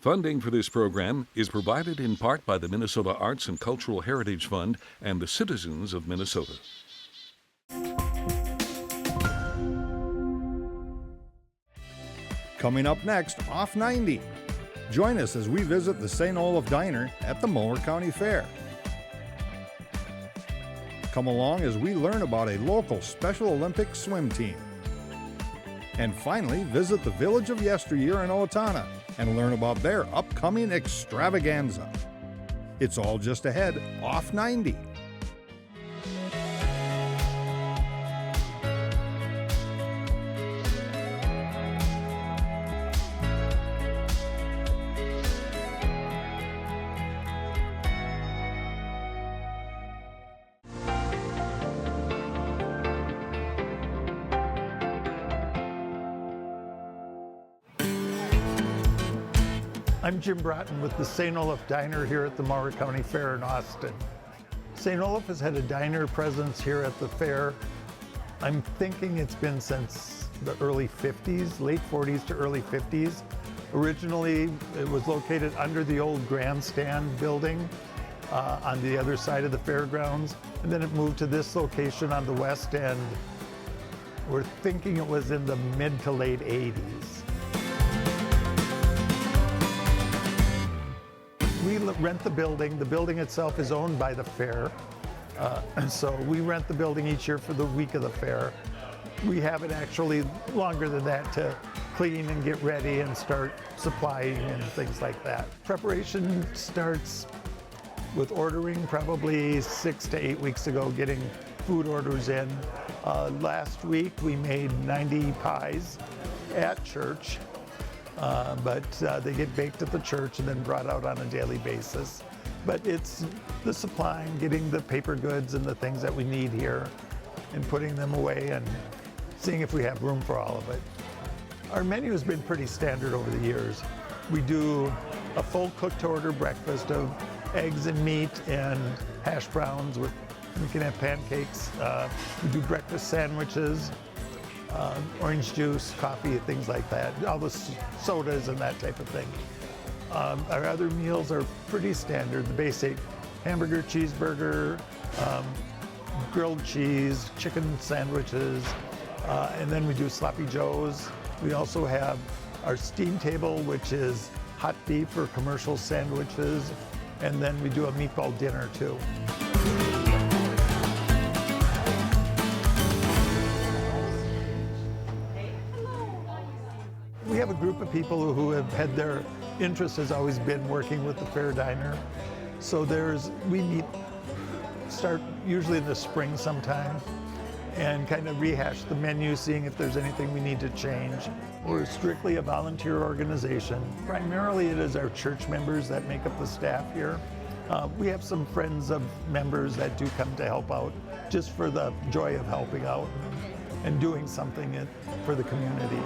Funding for this program is provided in part by the Minnesota Arts and Cultural Heritage Fund and the citizens of Minnesota. Coming up next, Off 90. Join us as we visit the St. Olaf Diner at the Mower County Fair. Come along as we learn about a local Special Olympics swim team. And finally, visit the Village of Yesteryear in Owatonna and learn about their upcoming Extravaganza. It's all just ahead, Off 90. I'm Jim Broughton with the St. Olaf Diner here at the Mower County Fair in Austin. St. Olaf has had a diner presence here at the fair. I'm thinking it's been since the early 50s, late 40s to early 50s. Originally, it was located under the old grandstand building on the other side of the fairgrounds, and then it moved to this location on the west end. We're thinking it was in the mid to late 80s. We rent the building. The building itself is owned by the fair. So we rent the building each year for the week of the fair. We have it actually longer than that to clean and get ready and start supplying and things like that. Preparation starts with ordering probably 6 to 8 weeks ago, getting food orders in. Last week we made 90 pies at church. But they get baked at the church and then brought out on a daily basis. But it's the supplying, getting the paper goods and the things that we need here and putting them away and seeing if we have room for all of it. Our menu has been pretty standard over the years. We do a full cooked order breakfast of eggs and meat and hash browns. We can have pancakes. We do breakfast sandwiches. Orange juice, coffee, things like that, all the sodas and that type of thing. Our other meals are pretty standard, the basic hamburger, cheeseburger, grilled cheese, chicken sandwiches, and then we do sloppy joes. We also have our steam table, which is hot beef for commercial sandwiches, and then we do a meatball dinner too. We have a group of people who have had their interest has always been working with the Fair Diner. So we start usually in the spring sometime and kind of rehash the menu, seeing if there's anything we need to change. We're strictly a volunteer organization. Primarily it is our church members that make up the staff here. We have some friends of members that do come to help out just for the joy of helping out and doing something for the community.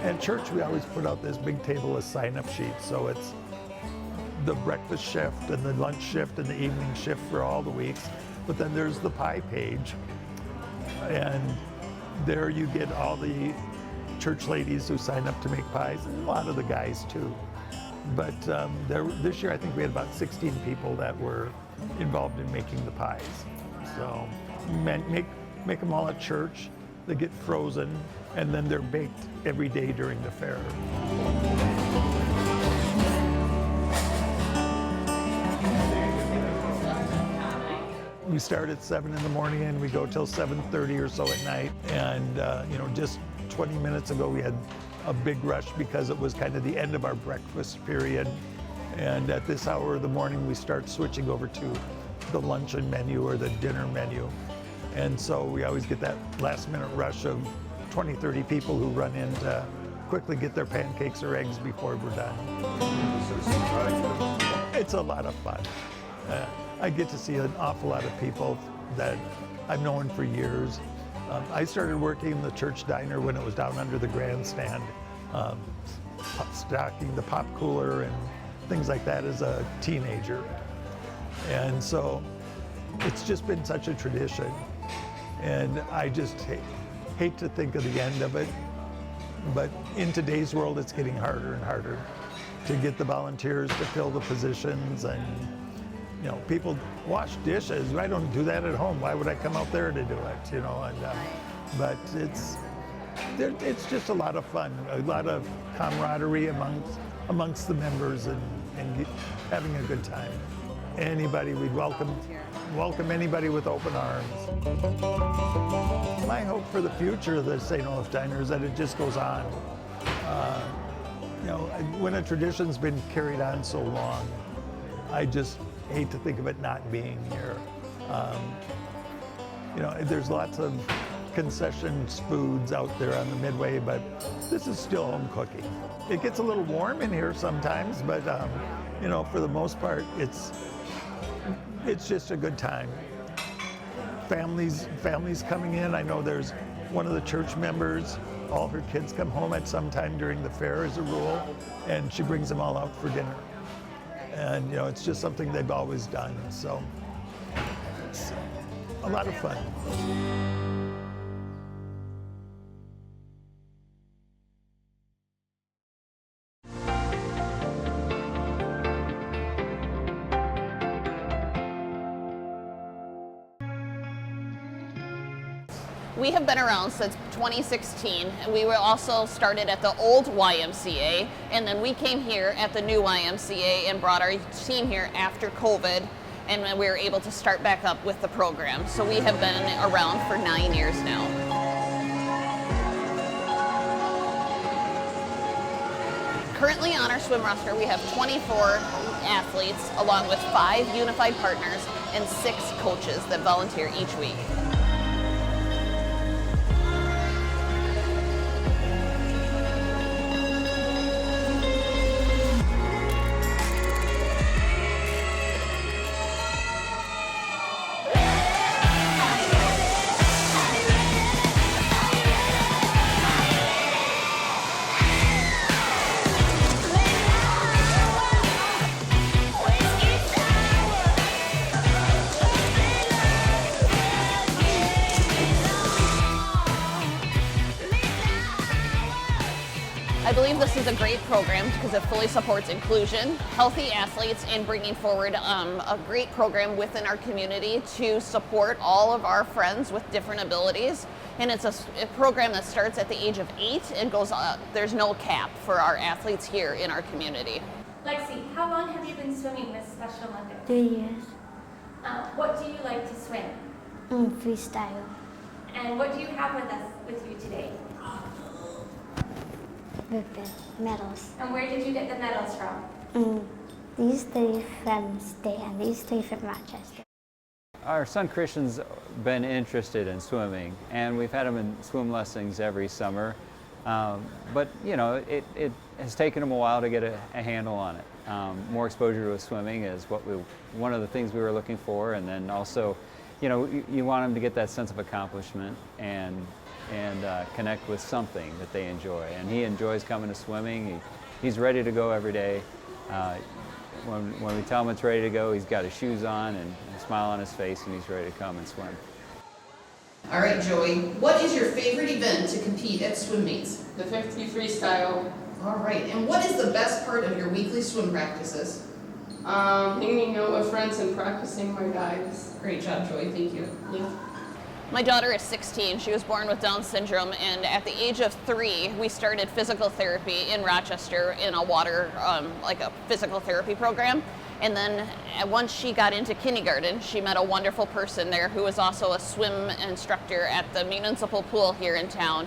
At church, we always put out this big table of sign-up sheets. So it's the breakfast shift and the lunch shift and the evening shift for all the weeks. But then there's the pie page. And there you get all the church ladies who sign up to make pies, and a lot of the guys too. But this year, I think we had about 16 people that were involved in making the pies. So make them all at church. They get frozen, and then they're baked every day during the fair. We start at 7 in the morning and we go till 7:30 or so at night. And just 20 minutes ago we had a big rush because it was kind of the end of our breakfast period. And at this hour of the morning we start switching over to the luncheon menu or the dinner menu. And so we always get that last minute rush of 20, 30 people who run in to quickly get their pancakes or eggs before we're done. It's a lot of fun. I get to see an awful lot of people that I've known for years. I started working in the church diner when it was down under the grandstand, stocking the pop cooler and things like that as a teenager. And so it's just been such a tradition. And I just hate to think of the end of it. But in today's world, it's getting harder and harder to get the volunteers to fill the positions, and you know, people wash dishes. I don't do that at home. Why would I come out there to do it? You know, and but it's just a lot of fun, a lot of camaraderie amongst the members, and having a good time. Anybody, we'd welcome anybody with open arms. My hope for the future of the St. Olaf Diner is that it just goes on. You know, when a tradition's been carried on so long, I just hate to think of it not being here. You know, there's lots of concessions foods out there on the Midway, but this is still home cooking. It gets a little warm in here sometimes, but you know, for the most part, it's just a good time. Families coming in. I know there's one of the church members, all her kids come home at some time during the fair as a rule, and she brings them all out for dinner. And you know, it's just something they've always done, so it's a lot of fun. We have been around since 2016, and we were also started at the old YMCA, and then we came here at the new YMCA and brought our team here after COVID, and we were able to start back up with the program. So we have been around for 9 years now. Currently on our swim roster, we have 24 athletes, along with 5 unified partners and 6 coaches that volunteer each week. I believe this is a great program because it fully supports inclusion, healthy athletes, and bringing forward a great program within our community to support all of our friends with different abilities. And it's a program that starts at the age of 8 and goes up. There's no cap for our athletes here in our community. Lexi, how long have you been swimming with Special Olympics? 3 years. What do you like to swim? Freestyle. And what do you have with you today? With the medals. And where did you get the medals from? These 3 from State and these 3 from Rochester. Our son Christian's been interested in swimming, and we've had him in swim lessons every summer. But you know, it has taken him a while to get a handle on it. More exposure to swimming is one of the things we were looking for, and then also, you know, you want him to get that sense of accomplishment and connect with something that they enjoy. And he enjoys coming to swimming. He's ready to go every day. When we tell him it's ready to go, he's got his shoes on and a smile on his face, and he's ready to come and swim. All right, Joey, what is your favorite event to compete at swim meets? The 50 freestyle. All right, and what is the best part of your weekly swim practices? Hanging out with friends and practicing my dives. Great job, Joey, thank you. Yeah. My daughter is 16. She was born with Down syndrome, and at the age of 3, we started physical therapy in Rochester in a water, like a physical therapy program. And then once she got into kindergarten, she met a wonderful person there who was also a swim instructor at the municipal pool here in town.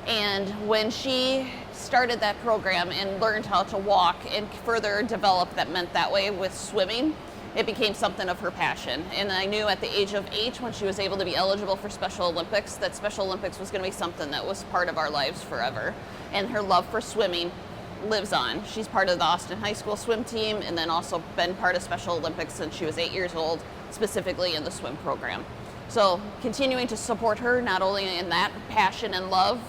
And when she started that program and learned how to walk and further develop that meant that way with swimming, it became something of her passion. And I knew at the age of 8, when she was able to be eligible for Special Olympics, that Special Olympics was going to be something that was part of our lives forever. And her love for swimming lives on. She's part of the Austin High School swim team, and then also been part of Special Olympics since she was 8 years old, specifically in the swim program. So continuing to support her, not only in that passion and love,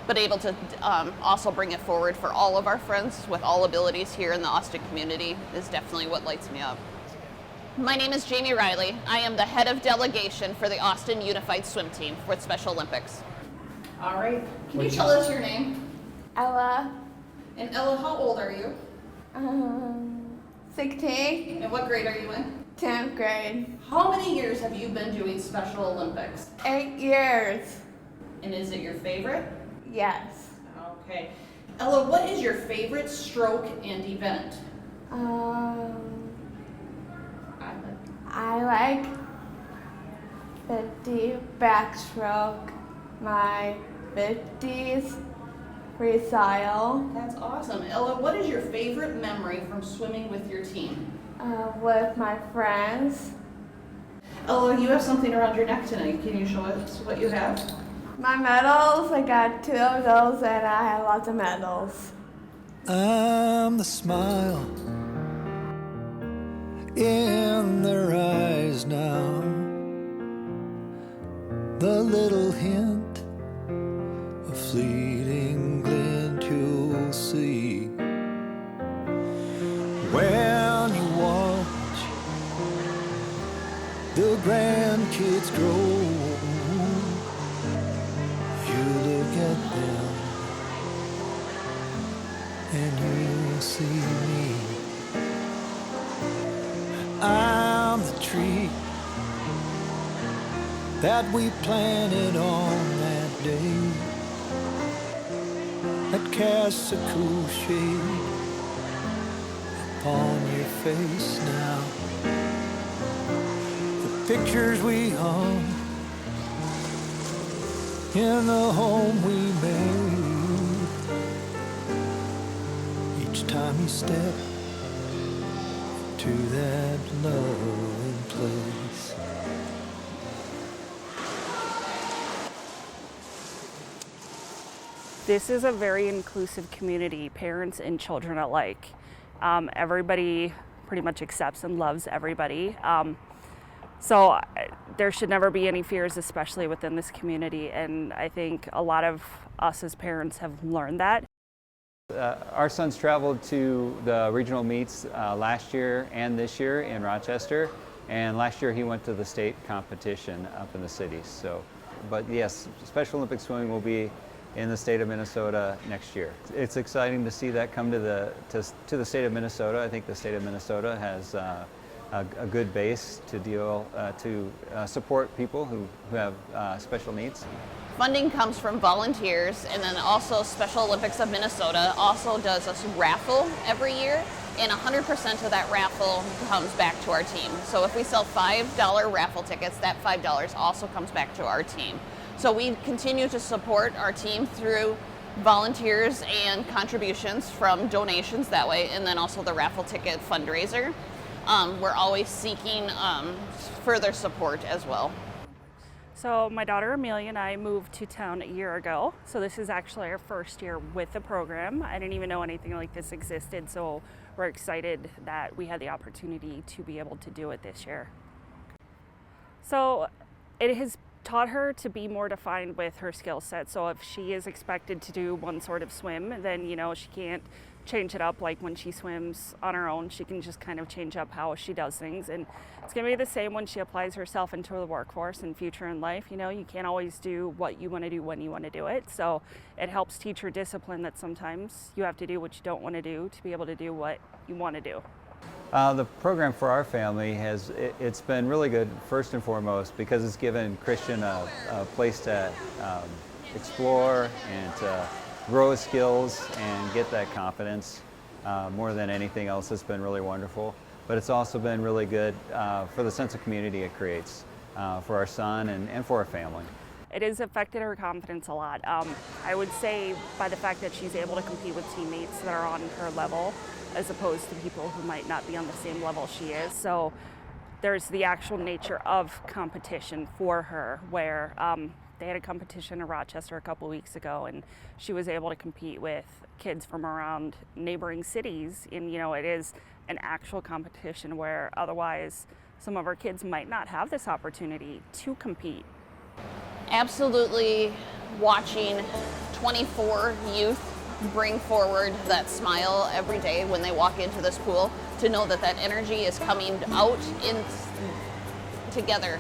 but able to also bring it forward for all of our friends with all abilities here in the Austin community is definitely what lights me up. My name is Jamie Riley. I am the head of delegation for the Austin Unified Swim Team with Special Olympics. All right. Can you tell us your name? Ella. And Ella, how old are you? 16. And what grade are you in? 10th grade. How many years have you been doing Special Olympics? 8 years. And is it your favorite? Yes. Okay. Ella, what is your favorite stroke and event? I like 50 backstroke, my 50s freestyle, That's awesome. Ella, what is your favorite memory from swimming with your team? with my friends. Ella, you have something around your neck tonight. Can you show us what you have? My medals, I got 2 of those and I have lots of medals. I'm the smile in their eyes now, the little hint of fleeting glint you'll see when you watch the grandkids grow. You look at them and you'll see me. I'm the tree that we planted on that day, that casts a cool shade upon your face now. The pictures we hung in the home we made, each time you step to that loving place. This is a very inclusive community, parents and children alike. Everybody pretty much accepts and loves everybody. So there should never be any fears, especially within this community. And I think a lot of us as parents have learned that. Our son's traveled to the regional meets last year and this year in Rochester, and last year he went to the state competition up in the city. So, but yes, Special Olympic swimming will be in the state of Minnesota next year. It's exciting to see that come to the state of Minnesota. I think the state of Minnesota has a good base to support people who have special needs. Funding comes from volunteers, and then also Special Olympics of Minnesota also does a raffle every year, and 100% of that raffle comes back to our team. So if we sell $5 raffle tickets, that $5 also comes back to our team. So we continue to support our team through volunteers and contributions from donations that way, and then also the raffle ticket fundraiser. We're always seeking further support as well. So my daughter Amelia and I moved to town a year ago. So this is actually our first year with the program. I didn't even know anything like this existed, so we're excited that we had the opportunity to be able to do it this year. So it has taught her to be more defined with her skill set. So if she is expected to do one sort of swim, then she can't change it up. Like when she swims on her own, she can just kind of change up how she does things. And it's going to be the same when she applies herself into the workforce and future in life. You can't always do what you want to do when you want to do it. So it helps teach her discipline that sometimes you have to do what you don't want to do to be able to do what you want to do. The program for our family it's been really good, first and foremost, because it's given Christian a place to explore and to grow his skills and get that confidence. More than anything else, it's been really wonderful. But it's also been really good for the sense of community it creates for our son and for our family. It has affected her confidence a lot. I would say by the fact that she's able to compete with teammates that are on her level, as opposed to people who might not be on the same level she is. So there's the actual nature of competition for her, where they had a competition in Rochester a couple weeks ago, and she was able to compete with kids from around neighboring cities. And it is an actual competition where otherwise some of our kids might not have this opportunity to compete. Absolutely, watching 24 youth bring forward that smile every day when they walk into this pool, to know that energy is coming out in together,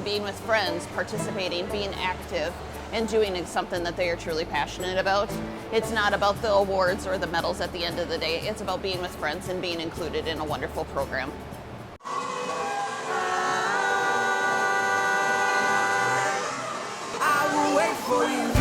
being with friends, participating, being active, and doing something that they are truly passionate about. It's not about the awards or the medals at the end of the day. It's about being with friends and being included in a wonderful program. I will wait for you here.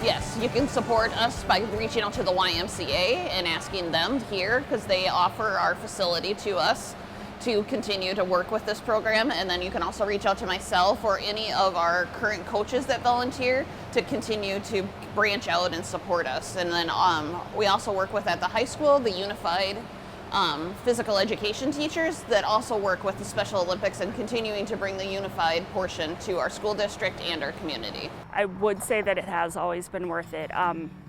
Yes, you can support us by reaching out to the YMCA and asking them here, because they offer our facility to us to continue to work with this program. And then you can also reach out to myself or any of our current coaches that volunteer to continue to branch out and support us. And then we also work with, at the high school, the unified physical education teachers that also work with the Special Olympics and continuing to bring the unified portion to our school district and our community. I would say that it has always been worth it.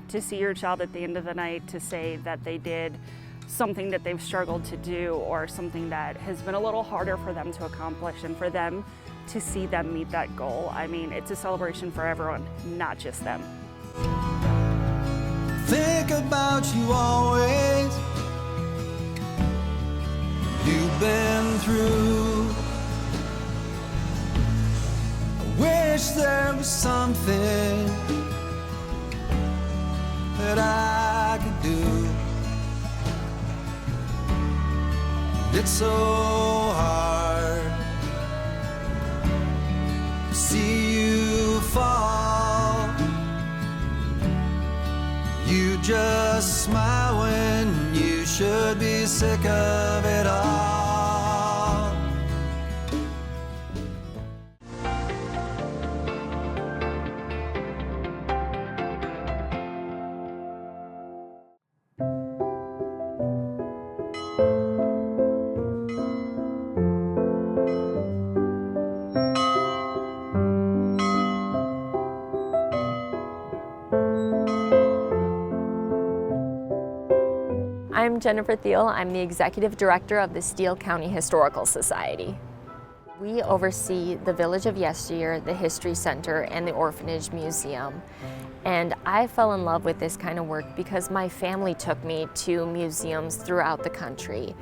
To see your child at the end of the night, to say that they did something that they've struggled to do, or something that has been a little harder for them to accomplish, and for them to see them meet that goal. I mean, it's a celebration for everyone, not just them. Think about you always. You've been through. I wish there was something that I could do. It's so hard to see you fall. You just smile when you should be sick of it all. I'm Jennifer Thiel. I'm the Executive Director of the Steele County Historical Society. We oversee the Village of Yesteryear, the History Center, and the Orphanage Museum. And I fell in love with this kind of work because my family took me to museums throughout the country.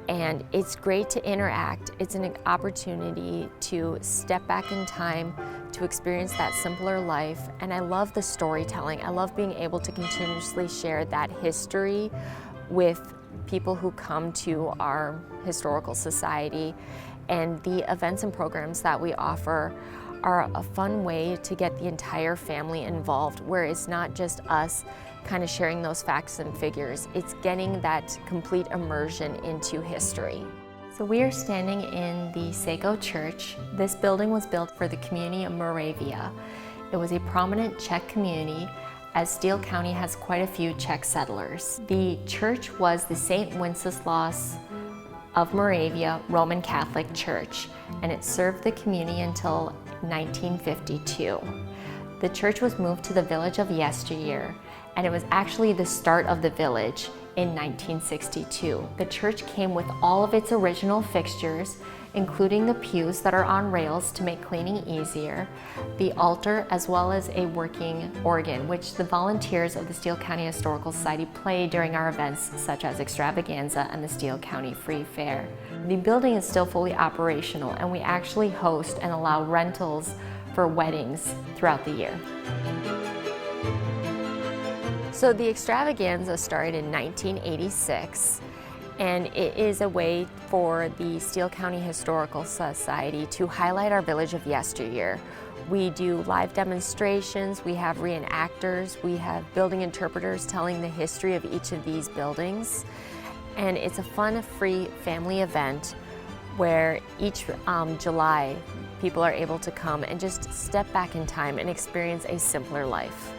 And it's great to interact. It's an opportunity to step back in time, to experience that simpler life. And I love the storytelling. I love being able to continuously share that history with people who come to our historical society. And the events and programs that we offer are a fun way to get the entire family involved, where it's not just us kind of sharing those facts and figures. It's getting that complete immersion into history. So we are standing in the Sago Church. This building was built for the community of Moravia. It was a prominent Czech community, as Steele County has quite a few Czech settlers. The church was the St. Wenceslaus of Moravia Roman Catholic Church, and it served the community until 1952. The church was moved to the Village of Yesteryear, and it was actually the start of the village in 1962. The church came with all of its original fixtures, including the pews that are on rails to make cleaning easier, the altar, as well as a working organ, which the volunteers of the Steele County Historical Society play during our events such as Extravaganza and the Steele County Free Fair. The building is still fully operational, and we actually host and allow rentals for weddings throughout the year. So the Extravaganza started in 1986, and it is a way for the Steele County Historical Society to highlight our Village of Yesteryear. We do live demonstrations, we have reenactors, we have building interpreters telling the history of each of these buildings. And it's a fun, free family event where each July people are able to come and just step back in time and experience a simpler life.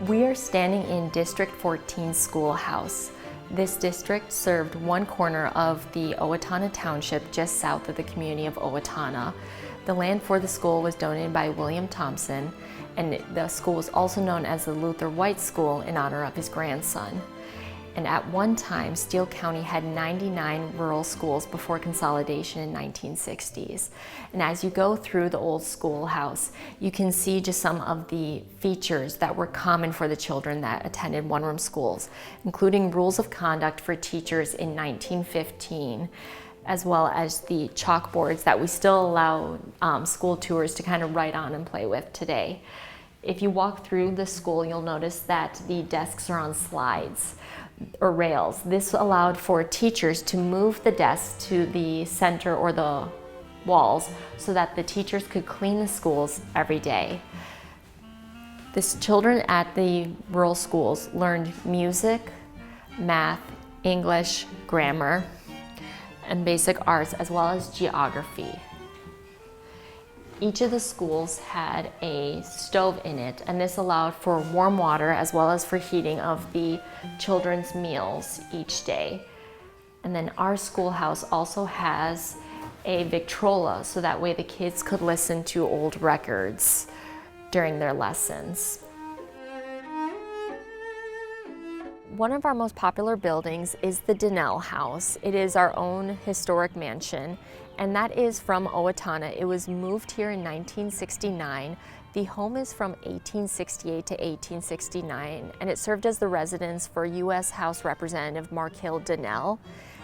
We are standing in District 14 Schoolhouse. This district served one corner of the Owatonna Township just south of the community of Owatonna. The land for the school was donated by William Thompson, and the school was also known as the Luther White School in honor of his grandson. And at one time, Steele County had 99 rural schools before consolidation in 1960s. And as you go through the old schoolhouse, you can see just some of the features that were common for the children that attended one-room schools, including rules of conduct for teachers in 1915, as well as the chalkboards that we still allow school tours to kind of write on and play with today. If you walk through the school, you'll notice that the desks are on slides or rails. This allowed for teachers to move the desks to the center or the walls so that the teachers could clean the schools every day. The children at the rural schools learned music, math, English, grammar, and basic arts, as well as geography. Each of the schools had a stove in it, and this allowed for warm water as well as for heating of the children's meals each day. And then our schoolhouse also has a Victrola, so that way the kids could listen to old records during their lessons. One of our most popular buildings is the Donnell House. It is our own historic mansion, and that is from Owatonna. It was moved here in 1969. The home is from 1868 to 1869, and it served as the residence for U.S. House Representative Mark Hill Donnell,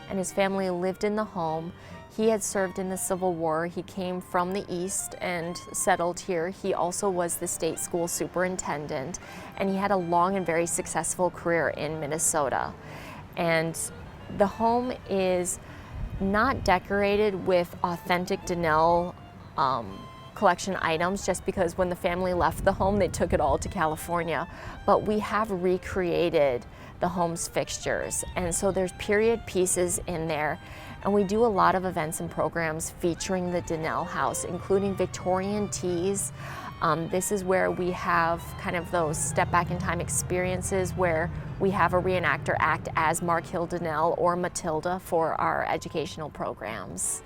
and his family lived in the home. He had served in the Civil War. He came from the East and settled here. He also was the state school superintendent, and he had a long and very successful career in Minnesota. And the home is not decorated with authentic Donnell collection items, just because when the family left the home, they took it all to California. But we have recreated the home's fixtures, and so there's period pieces in there. And we do a lot of events and programs featuring the Donnell House, including Victorian teas. This is where we have kind of those step back in time experiences where we have a reenactor act as Mark Hill Donnell or Matilda for our educational programs.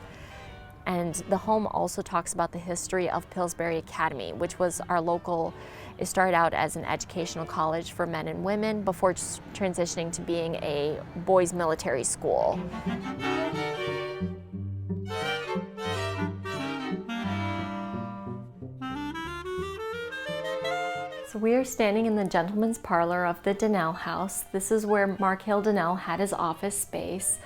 And the home also talks about the history of Pillsbury Academy, which was our local, it started out as an educational college for men and women before transitioning to being a boys' military school. So we are standing in the gentleman's parlor of the Donnell House. This is where Mark Hill Donnell had his office space.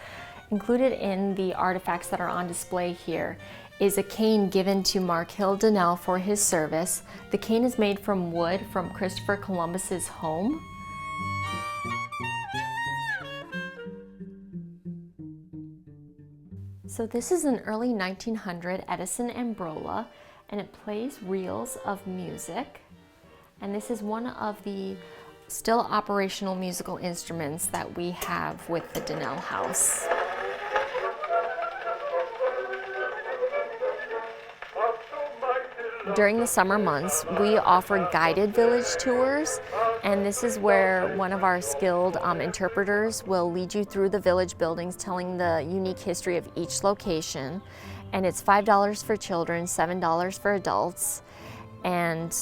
Included in the artifacts that are on display here is a cane given to Mark Hill Donnell for his service. The cane is made from wood from Christopher Columbus's home. So this is an early 1900 Edison Ambrola, and it plays reels of music. And this is one of the still operational musical instruments that we have with the Donnell House. During the summer months, we offer guided village tours, and this is where one of our skilled interpreters will lead you through the village buildings, telling the unique history of each location. And it's $5 for children, $7 for adults. And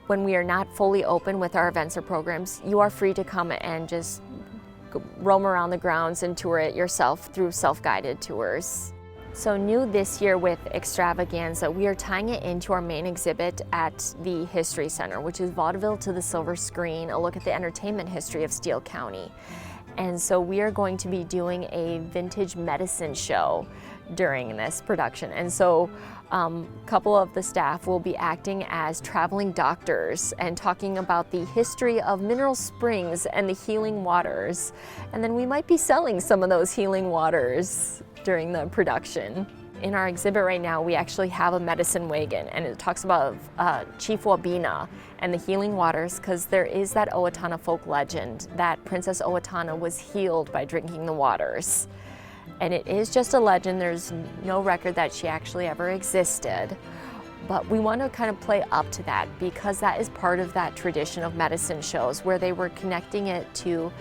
when we are not fully open with our events or programs, you are free to come and just roam around the grounds and tour it yourself through self-guided tours. So new this year with Extravaganza, we are tying it into our main exhibit at the History Center, which is Vaudeville to the Silver Screen, a look at the entertainment history of Steele County. And so we are going to be doing a vintage medicine show during this production. And so a couple of the staff will be acting as traveling doctors and talking about the history of mineral springs and the healing waters. And then we might be selling some of those healing waters during the production. In our exhibit right now, we actually have a medicine wagon, and it talks about Chief Wabena and the healing waters, because there is that Owatonna folk legend that Princess Owatonna was healed by drinking the waters. And it is just a legend. There's no record that she actually ever existed. But we want to kind of play up to that because that is part of that tradition of medicine shows where they were connecting it to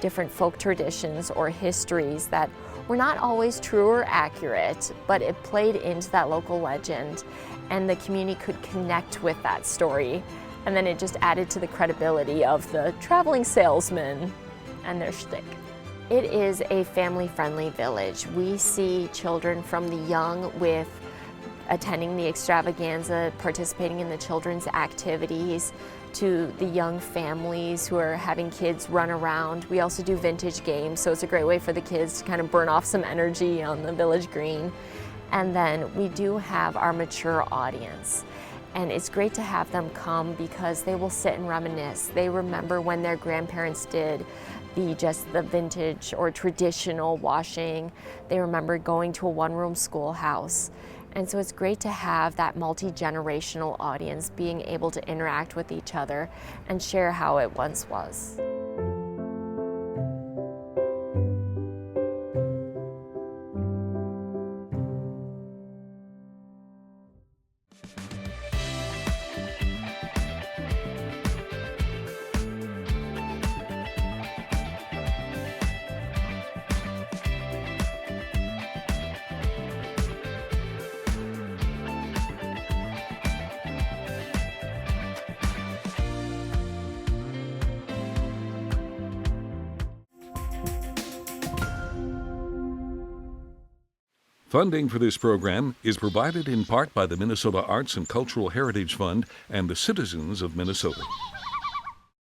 different folk traditions or histories that were not always true or accurate, but it played into that local legend and the community could connect with that story. And then it just added to the credibility of the traveling salesman and their shtick. It is a family-friendly village. We see children from the young with attending the Extravaganza, participating in the children's activities, to the young families who are having kids run around. We also do vintage games, so it's a great way for the kids to kind of burn off some energy on the village green. And then we do have our mature audience. And it's great to have them come because they will sit and reminisce. They remember when their grandparents did the vintage or traditional washing. They remember going to a one-room schoolhouse. And so it's great to have that multi-generational audience being able to interact with each other and share how it once was. Funding for this program is provided in part by the Minnesota Arts and Cultural Heritage Fund and the citizens of Minnesota.